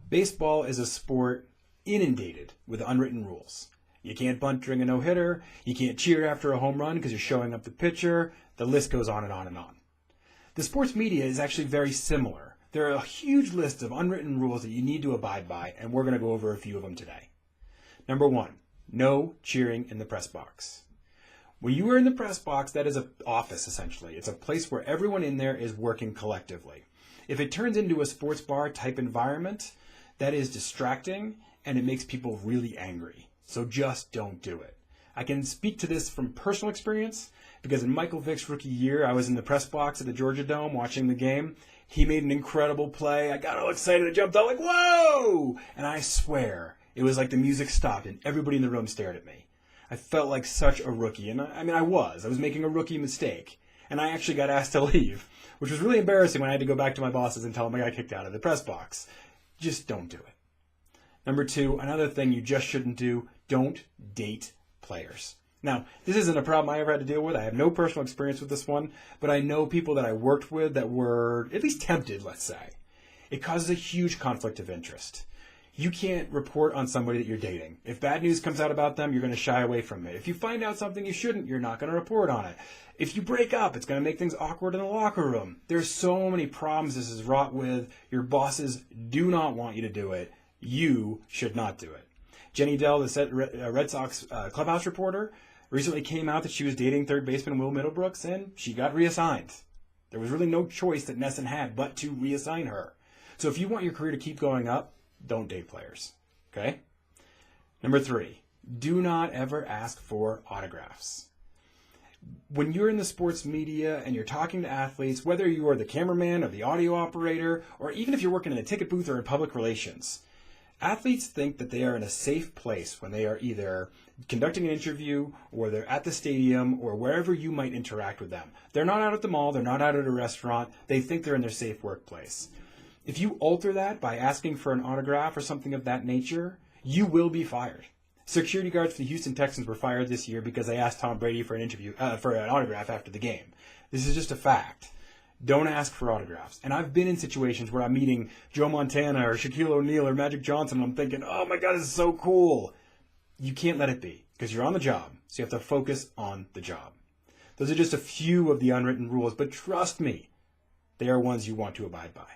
Baseball is a sport inundated with unwritten rules. You can't bunt during a no-hitter. You can't cheer after a home run because you're showing up the pitcher. The list goes on and on and on. The sports media is actually very similar. There are a huge list of unwritten rules that you need to abide by, and we're going to go over a few of them today. Number 1, no cheering in the press box. When you are in the press box, that is an office, essentially. It's a place where everyone in there is working collectively. If it turns into a sports bar type environment, that is distracting and it makes people really angry. So just don't do it. I can speak to this from personal experience because in Michael Vick's rookie year, I was in the press box at the Georgia Dome watching the game. He made an incredible play. I got all excited. I jumped out like, whoa! And I swear, it was like the music stopped and everybody in the room stared at me. I felt like such a rookie. And I was making a rookie mistake. And I actually got asked to leave, which was really embarrassing when I had to go back to my bosses and tell them I got kicked out of the press box. Just don't do it. Number 2, another thing you just shouldn't do, don't date players. Now, this isn't a problem I ever had to deal with. I have no personal experience with this one, but I know people that I worked with that were at least tempted, let's say. It causes a huge conflict of interest. You can't report on somebody that you're dating. If bad news comes out about them, you're going to shy away from it. If you find out something you shouldn't, you're not going to report on it. If you break up, it's going to make things awkward in the locker room. There's so many problems this is wrought with. Your bosses do not want you to do it. You should not do it. Jenny Dell, the Red Sox clubhouse reporter, recently came out that she was dating third baseman Will Middlebrooks, and she got reassigned. There was really no choice that Nesson had but to reassign her. So if you want your career to keep going up, don't date players. Okay? Number 3, do not ever ask for autographs. When you're in the sports media and you're talking to athletes, whether you are the cameraman or the audio operator, or even if you're working in a ticket booth or in public relations, athletes think that they are in a safe place when they are either conducting an interview or they're at the stadium or wherever you might interact with them. They're not out at the mall. They're not out at a restaurant. They think they're in their safe workplace. If you alter that by asking for an autograph or something of that nature, you will be fired. Security guards for the Houston Texans were fired this year because they asked Tom Brady for an autograph after the game. This is just a fact. Don't ask for autographs. And I've been in situations where I'm meeting Joe Montana or Shaquille O'Neal or Magic Johnson, and I'm thinking, oh my God, this is so cool. You can't let it be because you're on the job, so you have to focus on the job. Those are just a few of the unwritten rules, but trust me, they are ones you want to abide by.